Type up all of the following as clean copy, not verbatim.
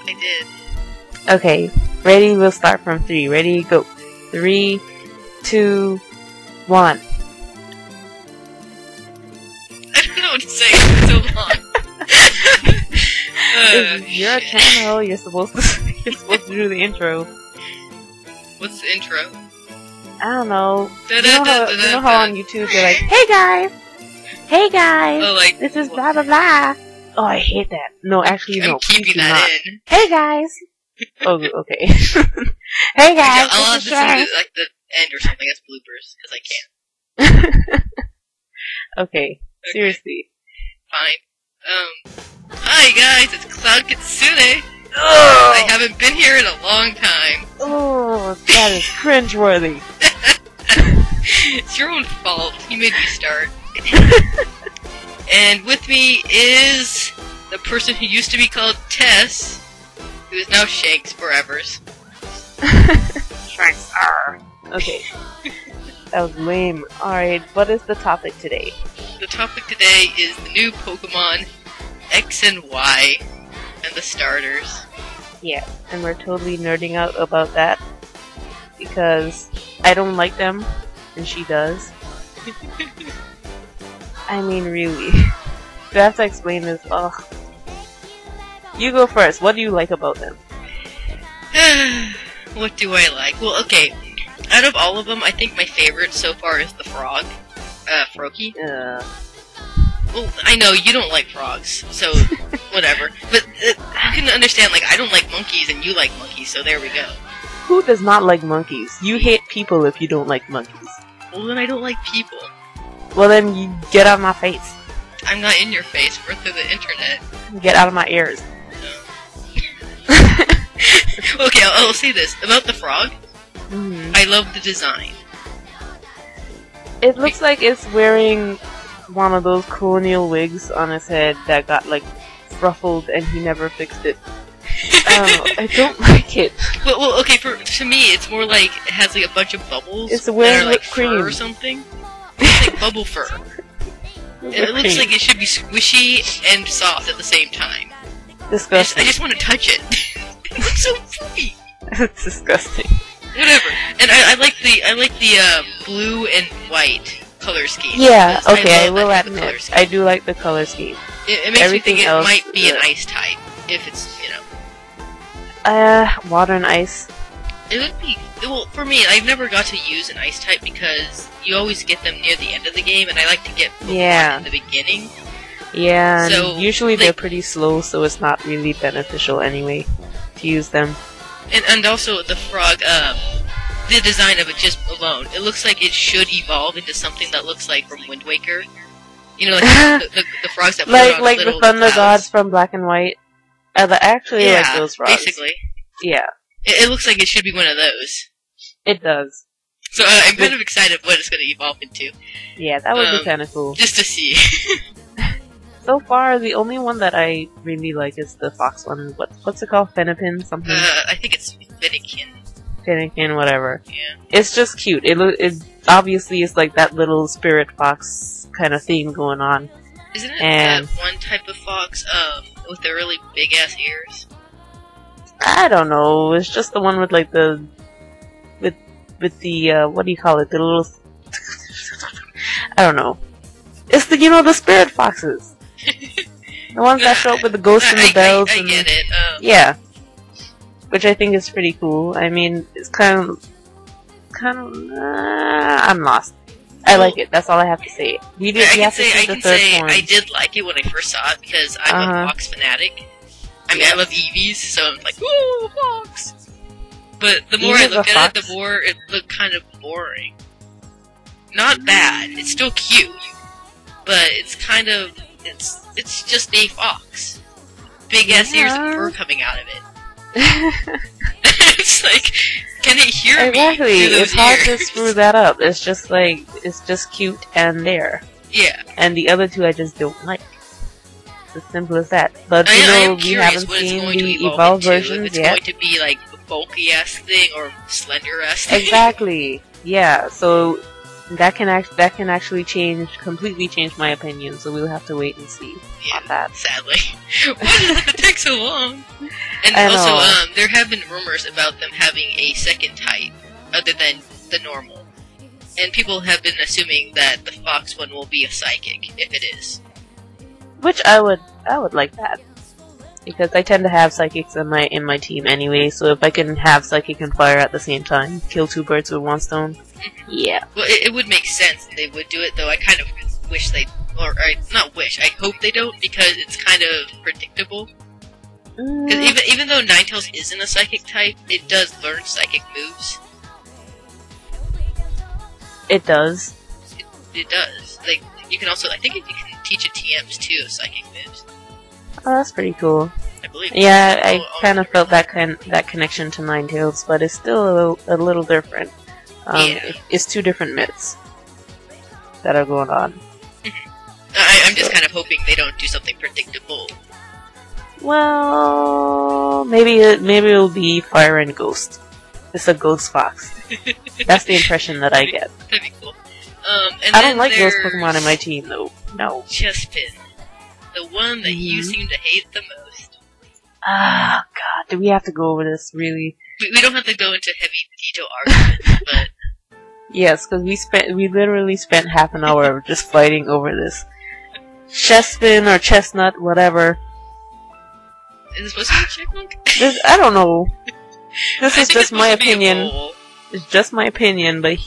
I did. Okay, ready? We'll start from 3. Ready? Go. 3, 2, 1. I don't know what to say. It's so long. You're a channel. You're supposed to do the intro. What's the intro? I don't know. You know how on YouTube they're like, "Hey guys, Oh, like, this is blah blah blah." Oh, I hate that. No, actually, no. I'm keeping that in. Hey guys. Oh, okay. Hey guys. I'll have this to is listen Shanks. to like the end or something as bloopers because I can't. Okay. Seriously. Fine. Hi guys, it's Cloud Kitsune. Oh, I haven't been here in a long time. oh, that is cringeworthy. It's your own fault. You made me start. And with me is the person who used to be called Tess, who is now Shanks forevers. Shanks. Okay. That was lame. Alright, what is the topic today? The topic today is the new Pokemon X and Y and the starters. Yeah, and we're totally nerding out about that because I don't like them and she does. I mean, really. Do I have to explain this? Ugh. You go first. What do you like about them? What do I like? Well, okay. Out of all of them, I think my favorite so far is the frog. Froakie. Well, I know you don't like frogs, so whatever. But you can understand, like, I don't like monkeys and you like monkeys, so there we go. Who does not like monkeys? You hate people if you don't like monkeys. Well, then I don't like people. Well, then you get out of my face. I'm not in your face, we're through the internet. Get out of my ears. Okay, I'll say this. About the frog, Mm-hmm. I love the design. It looks like it's wearing one of those colonial wigs on his head that got, like, ruffled and he never fixed it. I don't like it. Well, okay, to me, it's more like it has like a bunch of bubbles It's that wearing are like whipped fur cream. or something. It's like bubble fur. And it looks like it should be squishy and soft at the same time. Disgusting. I just want to touch it. It looks so fluffy. It's disgusting. Whatever. And I like the blue and white color scheme. Yeah, because okay, I love will that type of color admit. scheme. I do like the color scheme. It makes Everything me think else, it might be an yeah. ice type. If it's, you know. Water and ice. It would be, well, for me, I've never got to use an ice type because you always get them near the end of the game, and I like to get Pokemon Yeah. in the beginning. Yeah, and So, usually they're like- pretty slow, so it's not really beneficial anyway to use them. And also the frog, the design of it just alone, it looks like it should evolve into something that looks like from Wind Waker. You know, like the frogs that float on Like the little Thunder clouds. Gods from Black and White. I actually Yeah, like those frogs. basically. Yeah, It looks like it should be one of those. it does. So I'm kind of excited what it's going to evolve into, Yeah, that would be kind of cool. just to see. So far, the only one that I really like is the fox one. What's it called? Fennekin? Something? I think it's Finnegan. Finnekin, whatever. Yeah. It's just cute. It obviously is like that little spirit fox kind of theme going on. Isn't it And- that one type of fox, with the really big ass ears? I don't know. It's just the one with like the with the what do you call it? The little I don't know. It's the spirit foxes. The ones that show up with the ghosts and the bells. I and get it. Yeah, which I think is pretty cool. I mean, it's kind of. I'm lost. I like it. That's all I have to say. You have to see I the can third say one. I did like it when I first saw it because I'm a fox fanatic. I mean, I love EVs, so I'm like, ooh, fox! But the more I Eevee's a look at it, fox? the more it looked kind of boring. Not bad. It's still cute. But it's kind of... It's just a fox. Big ass ears and fur coming out of it. It's like, can it hear me? Exactly. through those It's hard to ears? screw that up. It's just like it's just cute and there. Yeah. And the other two I just don't like. It's as simple as that. But I am we curious haven't what it's seen going to the evolve evolved into. If versions it's yet. going to be like a bulky ass thing or slender ass thing. Exactly. Yeah. So that can actually completely change my opinion. So we'll have to wait and see Yeah, on that. sadly. Why does it have to take so long? And I also, know. there have been rumors about them having a second type other than the normal. And people have been assuming that the fox one will be a psychic, if it is. Which I would like that. Because I tend to have psychics in my team anyway, so if I can have psychic and fire at the same time, kill two birds with one stone, yeah. Well, it would make sense that they would do it, though I kind of wish they, not wish, I hope they don't, because it's kind of predictable. Because even though Ninetales isn't a psychic type, it does learn psychic moves. It does. It does. Like, you can also, I think you can teach it TMs too of psychic moves. Oh, that's pretty cool. I believe. Yeah, I kind of felt that connection to Ninetales, but it's still a little different. Yeah. It's two different myths that are going on. I'm just kind of hoping they don't do something predictable. Well, maybe it'll be Fire and Ghost. It's a ghost fox. That's the impression that I get. That'd be cool. And I don't like those Pokemon in my team, though. No. Chespin. The one that you seem to hate the most. Ah, God, do we have to go over this, really? We don't have to go into heavy detail arguments, but... Yes, because we literally spent half an hour just fighting over this. Chespin or Chestnut, whatever. Is it supposed to be a chipmunk? I don't know. This is just my supposed to be a opinion. mole. It's just my opinion, but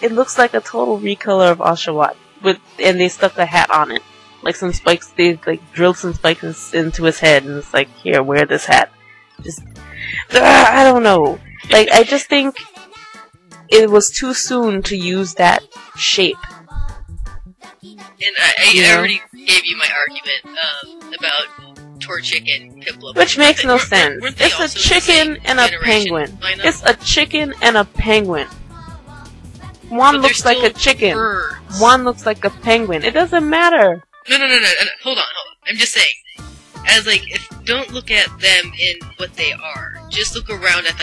it looks like a total recolor of Oshawott, and they stuck a hat on it. Like some spikes, they drilled some spikes into his head, and it's like, here, wear this hat. Just, I don't know. Like, I just think it was too soon to use that shape. And I already gave you my argument about Torchic and Piplup. Which makes no sense. Weren't they It's a also chicken and a generation penguin. lineup? It's a chicken and a penguin. One But looks they're like a still chicken. birds. One looks like a penguin. It doesn't matter. No. Hold on. I'm just saying. As don't look at them in what they are. Just look around at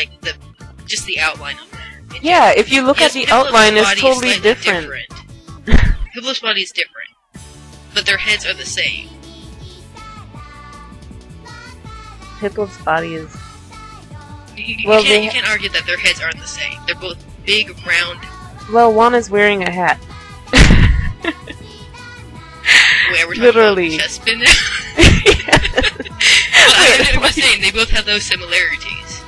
just the outline of them. Yeah, if you look at the Piplup's outline, it's body is totally slightly different. Piplup's body is different, but their heads are the same. Piplup's body is... You Well, can't argue that their heads aren't the same. They're both big, round. Well, one is wearing a hat. Wait, we're talking Literally. about Chespin now? I'm just saying, they both have those similarities.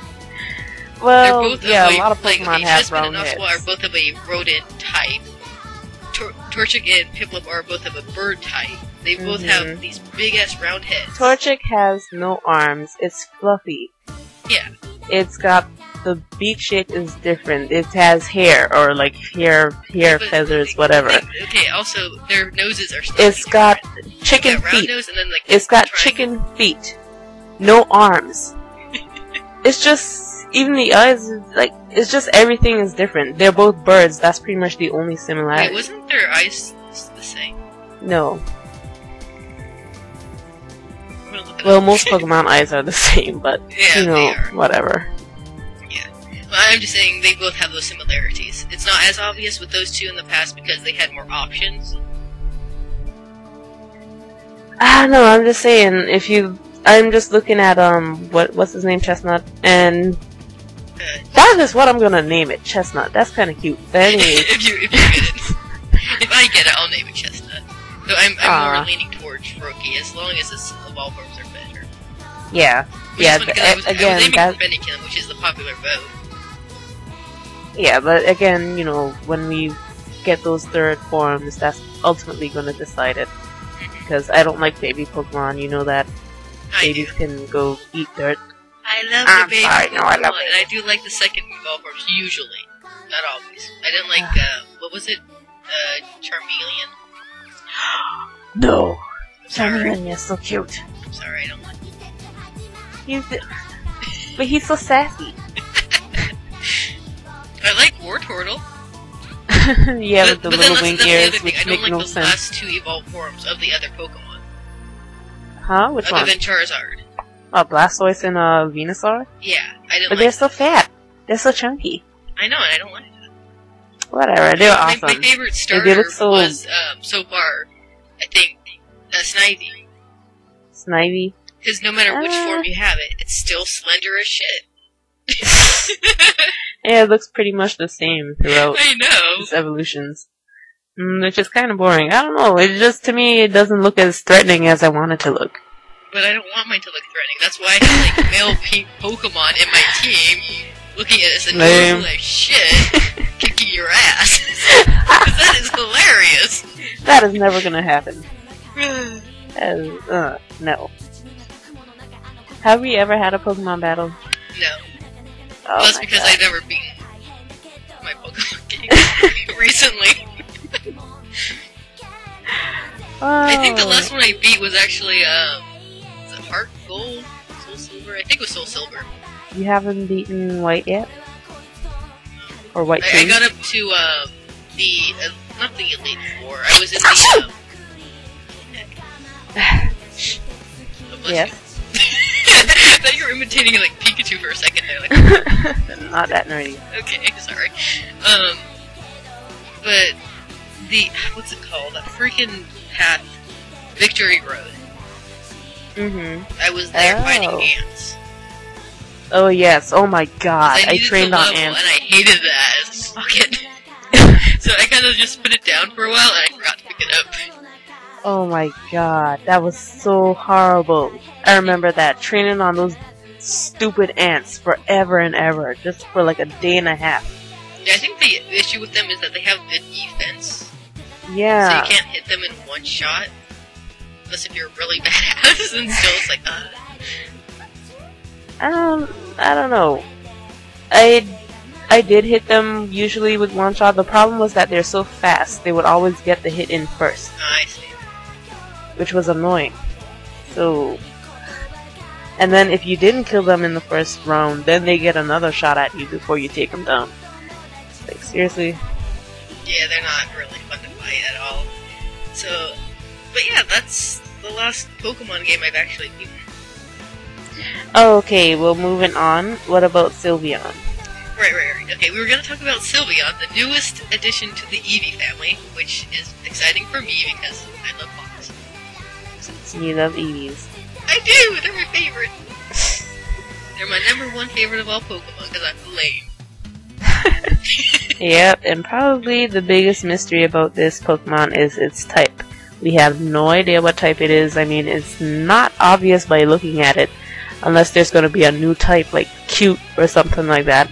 Well, They're both yeah, of a lot of Pokemon have Chespin brown and heads. Oshawott are both of a rodent type. Torchic and Piplup are both of a bird type. They both have these big-ass round heads. Torchic has no arms. It's fluffy. Yeah. It's got... The beak shape is different. It has hair, or hair But feathers, whatever. Okay, also, their noses are slightly It's got different. chicken They got round feet. nose and then, It's got triangle. chicken feet. No arms. It's just, even the eyes, it's just everything is different. They're both birds, that's pretty much the only similarity. Wait, wasn't their eyes the same? No. I'm gonna look it Well, up. most Pokemon eyes are the same, but, Yeah, they are. whatever. Well, I'm just saying they both have those similarities. It's not as obvious with those two in the past because they had more options. No, I'm just saying, I'm just looking at, what's his name, Chestnut, and that is what I'm gonna name it, Chestnut. That's kinda cute. But anyway. if you get it. If I get it, I'll name it Chestnut. Though I'm more leaning towards Rookie, as long as its evolvers are better. Yeah. Which Yeah, is funny, 'cause I was aiming that... for Bennekin, which is the popular vote. Yeah, but again, when we get those third forms, that's ultimately gonna decide it. Because I don't like baby Pokemon, you know that. Babies can go eat dirt. I love I'm the baby sorry, no, I love Pokemon, and I do like the second evolvers, usually. Not always. I didn't like, what was it? Charmeleon? No! Sorry. Charmeleon is so cute. I'm sorry, I don't like it. But he's so sassy. I like Wartortle. Yeah, with the but little then wing that's the ears, other thing. which I don't make like no the sense. last two evolved forms of the other Pokemon. Huh? Which Other one? than Charizard. Oh, Blastoise and Venusaur? Yeah, I didn't But like they're so fat. They're so chunky. I know, and I don't like that. Whatever, they're awesome. My favorite starter They look was, so far, I think, Snivy. Snivy? Because no matter which form you have it, it's still slender as shit. Yeah, it looks pretty much the same throughout I know. its evolutions. Which is kind of boring. I don't know, it just, to me, it doesn't look as threatening as I want it to look. But I don't want mine to look threatening. That's why I have, like, male pink Pokemon in my team, looking at us and doing like shit, kicking your ass. That is hilarious. That is never gonna happen. No. Have we ever had a Pokemon battle? No. Oh, well, that's because I've never beaten my Pokemon game recently. I think the last one I beat was actually, was it Heart Gold? Soul Silver? I think it was Soul Silver. You haven't beaten White yet? Or White 2? I got up to, not the Elite Four. I was in the, Yes. I thought you were imitating, like, Pikachu for a second there, like... Not that nerdy. Okay, sorry. But what's it called? That freaking path, Victory Road. I was there fighting ants. Oh yes, oh my god, I trained on ants. And I hated that. Fuck it. So I kind of just put it down for a while and I forgot to pick it up. Oh my god, that was so horrible. I remember that, training on those stupid ants forever and ever, just for like a day and a half. Yeah, I think the issue with them is that they have good defense. Yeah. So you can't hit them in one shot. Unless if you're really badass, and still it's like, I don't know. I did hit them usually with one shot. The problem was that they're so fast, they would always get the hit in first. I see. Which was annoying. So... And then if you didn't kill them in the first round, then they get another shot at you before you take them down. Like, seriously? Yeah, they're not really fun to fight at all. So, but yeah, that's the last Pokemon game I've actually beaten. Okay, well, moving on. What about Sylveon? Right. Okay, we were going to talk about Sylveon, the newest addition to the Eevee family, which is exciting for me because I love Fox. You love Eevees. I do! They're my favorite! They're my #1 favorite of all Pokemon because I'm lame. Yep, and probably the biggest mystery about this Pokemon is its type. We have no idea what type it is. I mean, it's not obvious by looking at it, unless there's going to be a new type, like cute or something like that.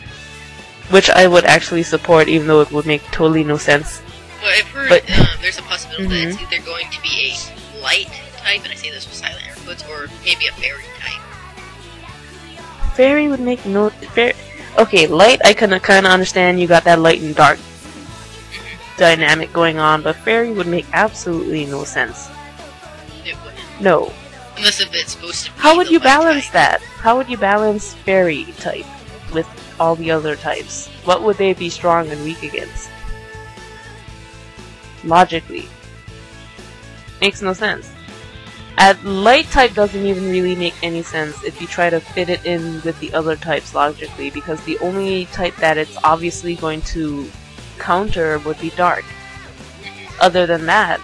Which I would actually support, even though it would make totally no sense. Well, I've heard there's a possibility that it's either going to be a light type, and I say this with silent air quotes, or maybe a fairy type. Fairy would make no... Okay, light I can kind of understand. You got that light and dark dynamic going on, but fairy would make absolutely no sense. It wouldn't. No. Unless if it's supposed to be How would you balance type. that? How would you balance fairy type with all the other types? What would they be strong and weak against? Logically. Makes no sense. Light type doesn't even really make any sense if you try to fit it in with the other types logically, because the only type that it's obviously going to counter would be dark. Other than that,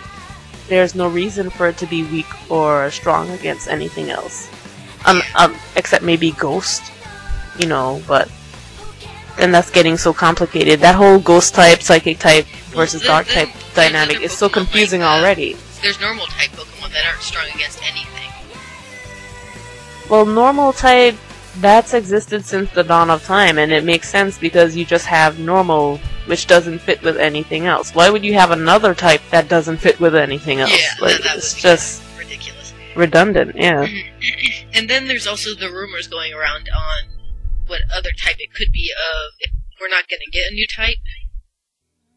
there's no reason for it to be weak or strong against anything else. Except maybe ghost, you know, but then that's getting so complicated. That whole ghost type, psychic type versus dark type dynamic is so confusing already. There's normal type Pokemon that aren't strong against anything. Well, normal type, that's existed since the dawn of time, and it makes sense because you just have normal, which doesn't fit with anything else. Why would you have another type that doesn't fit with anything else? Yeah, like, that it's would just be ridiculous. Redundant, yeah. And then there's also the rumors going around on what other type it could be of if we're not going to get a new type.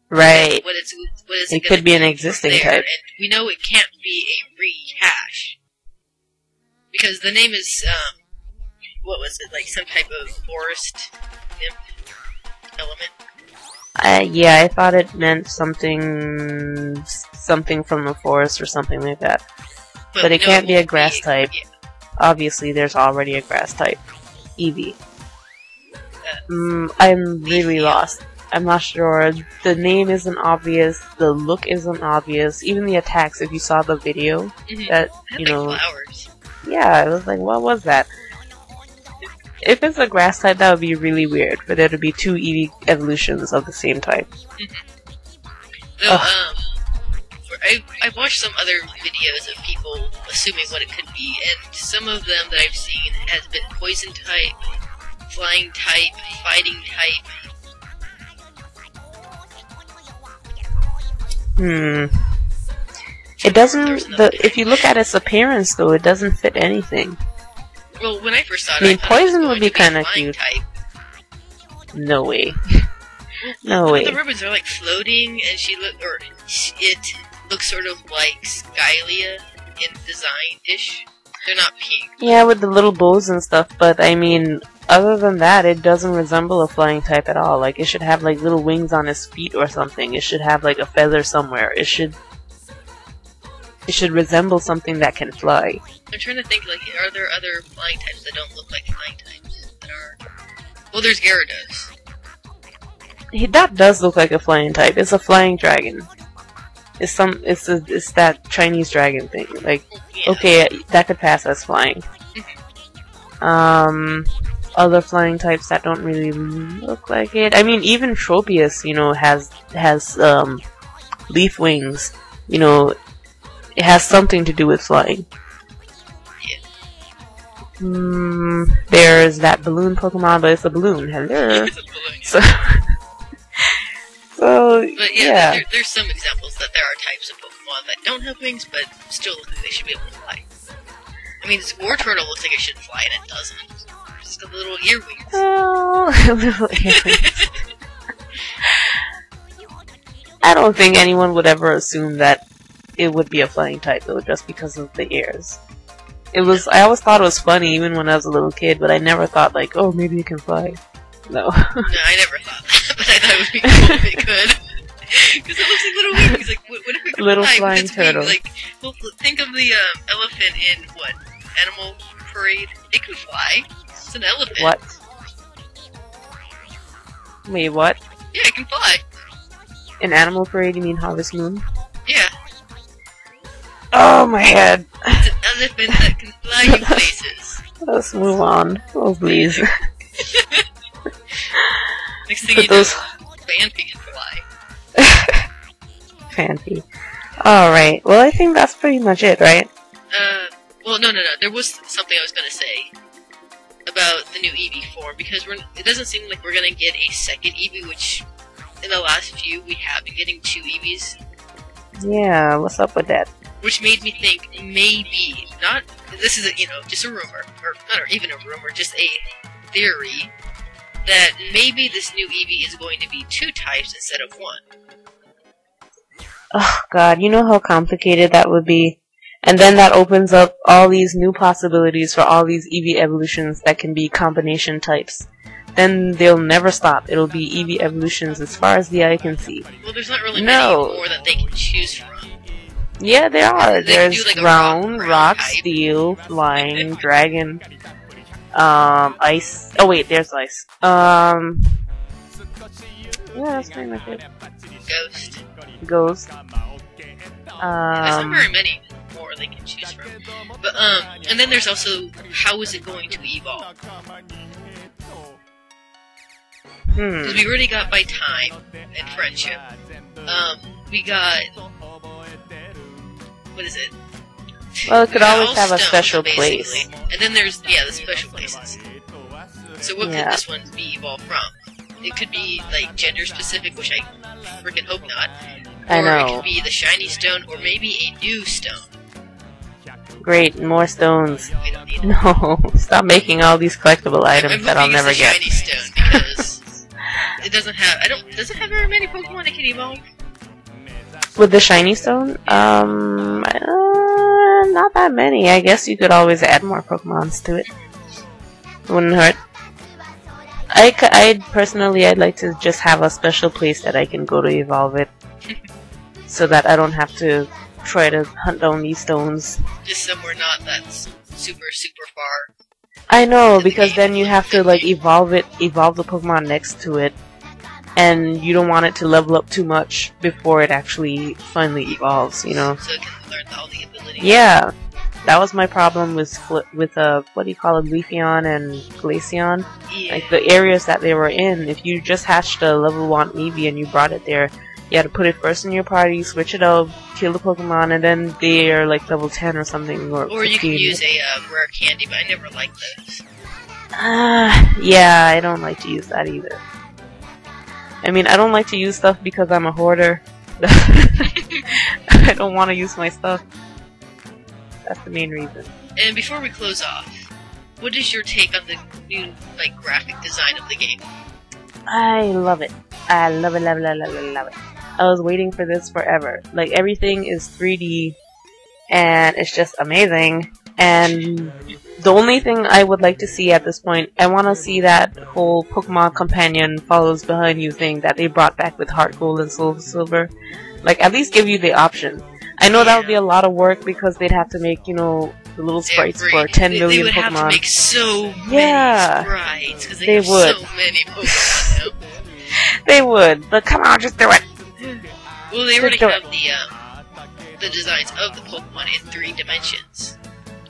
Right. What is it could be an existing type. And we know it can't be a rehash. Because the name is, what was it, like some type of forest nymph element? Yeah, I thought it meant something from the forest or something like that. But it can't be a grass type. Yeah. Obviously, there's already a grass type. Eevee. I'm really lost. I'm not sure. The name isn't obvious. The look isn't obvious. Even the attacks, if you saw the video, that, you know... flowers. Yeah, it was like, what was that? If it's a grass type, that would be really weird for there to be two Eevee evolutions of the same type. So, I've watched some other videos of people assuming what it could be, and some of them that I've seen has been poison type, flying type, fighting type. It doesn't. If you look at its appearance, though, it doesn't fit anything. Well, when I first saw it, I mean, thought poison would be kind of flying cute. type. No way. No But way. the ribbons are like floating, and it looks sort of like Skylia in design-ish. They're not pink. Yeah, with the little bows and stuff, but I mean, other than that, it doesn't resemble a flying type at all. Like, it should have like little wings on its feet or something. It should have like a feather somewhere. It should resemble something that can fly. I'm trying to think, like, are there other flying types that don't look like flying types? That are... Well, there's Gyarados. That does look like a flying type. It's a flying dragon. It's that Chinese dragon thing. Like, Yeah. okay, that could pass as flying. Other flying types that don't really look like it. I mean, even Tropius, has leaf wings. It has something to do with flying. There's that balloon Pokemon, but it's a balloon. Hello. It's a balloon. So But yeah. there's some examples that there are types of Pokemon that don't have wings, but still look like they should be able to fly. I mean, this Wartortle looks like it should fly, and it doesn't. It's got little ear wings. Oh, little earrings. I don't think anyone would ever assume that it would be a flying type, though, just because of the ears. I always thought it was funny, even when I was a little kid, but I never thought, like, oh, maybe it can fly. No. No, I never thought that, but I thought it would be cool if it could. Because it looks like little wings. Like, what if it could Little fly flying with its wings? turtle. Like, well, think of the elephant in what? Animal Parade? It can fly. It's an elephant. What? Wait, what? Yeah, it can fly. In Animal Parade, you mean Harvest Moon? Yeah. Oh, my head. It's an elephant that can fly you places. Let's move on. Oh, please. Next thing But you know, those- Phanpy can fly. Fancy. Alright, well, I think that's pretty much it, right? Well, no. There was something I was gonna say about the new Eevee form, because it doesn't seem like we're gonna get a second Eevee, which in the last few we have been getting 2 Eevees. Yeah, what's up with that? Which made me think maybe this is just a rumor, or not even a rumor, just a theory that maybe this new Eevee is going to be 2 types instead of 1. Oh god, you know how complicated that would be? And then that opens up all these new possibilities for all these Eevee evolutions that can be combination types. Then they'll never stop. It'll be Eevee evolutions as far as the eye can see. Well, there's not really No. many more that they can choose from. Yeah, there are. They can There's do, like, a ground, rock rock, type. steel, flying, dragon, ice. Oh wait, there's ice. Yeah, that's pretty much it. Ghost. Ghost. There's not very many more they can choose from. But, and then there's also, how is it going to evolve? Because we already got by time and friendship. We got... What is it? Well, it could We got always all have a stones, special basically. place. And then there's, the special places. So what Yeah. could this one be evolved from? It could be, like, gender-specific, which I freaking hope not. I Or it know. could be the shiny stone, or maybe a new stone. Great, more stones. We don't need it. No, stop making all these collectible items I'm that I'll hoping never it's a get. shiny stone, because it doesn't have, does it have very many Pokemon that can evolve? With the shiny stone? Not that many. I guess you could always add more Pokemons to it. Wouldn't hurt. I'd like to just have a special place that I can go to evolve it. So that I don't have to try to hunt down these stones. Just somewhere not that's super, super far. I know, because then you have to like evolve the Pokemon next to it. And you don't want it to level up too much before it actually finally evolves, you know? So it can learn all the abilities. Yeah. That was my problem with what do you call it, Leafeon and Glaceon. Yeah. Like the areas that they were in, if you just hatched a level 1 Eevee and you brought it there, you had to put it first in your party, switch it out, kill the Pokemon, and then they are like level 10 or something. Or you 15. can use a rare candy, but I never liked those. Yeah, I don't like to use that either. I mean, I don't like to use stuff because I'm a hoarder. I don't want to use my stuff. That's the main reason. And before we close off, what is your take on the new graphic design of the game? I love it. I love it, love it, love it, love it, love it. I was waiting for this forever. Like, everything is 3D, and it's just amazing. And the only thing I would like to see at this point, I want to see that whole Pokemon Companion follows behind you thing that they brought back with Heart Gold and Soul Silver. Like, at least give you the option. I know that would be a lot of work because they'd have to make, you know, the little sprites for 10 million they would Pokemon. Have to make so many sprites because they have would. So many Pokemon now. They would, but come on, just do it. Well, they already have the designs of the Pokemon in 3 dimensions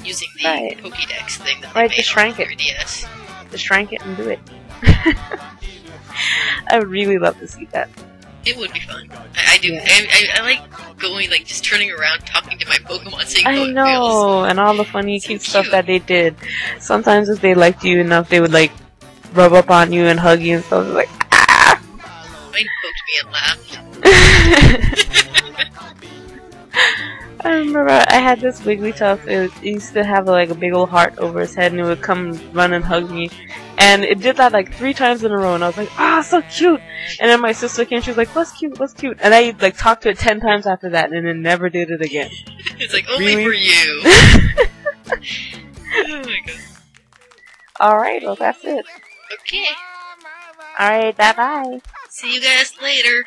using the Pokédex thing that they made just shrank on 3DS. Just shrank it and do it. I would really love to see that. It would be fun. I do. Yeah. I like going, just turning around, talking to my Pokemon, saying I know, and all the funny, cute stuff that they did. Sometimes if they liked you enough, they would, rub up on you and hug you and stuff. Like, ah! Mine poked me and laughed. I remember I had this Wigglytuff. It used to have, a big old heart over his head, and it would come run and hug me. And it did that 3 times in a row, and I was like, ah, so cute! And then my sister came, she was like, what's cute, what's cute? And I, talked to it 10 times after that, and it never did it again. It's like, only for you! Oh my god. Alright, well, that's it. Okay. Alright, bye-bye. See you guys later.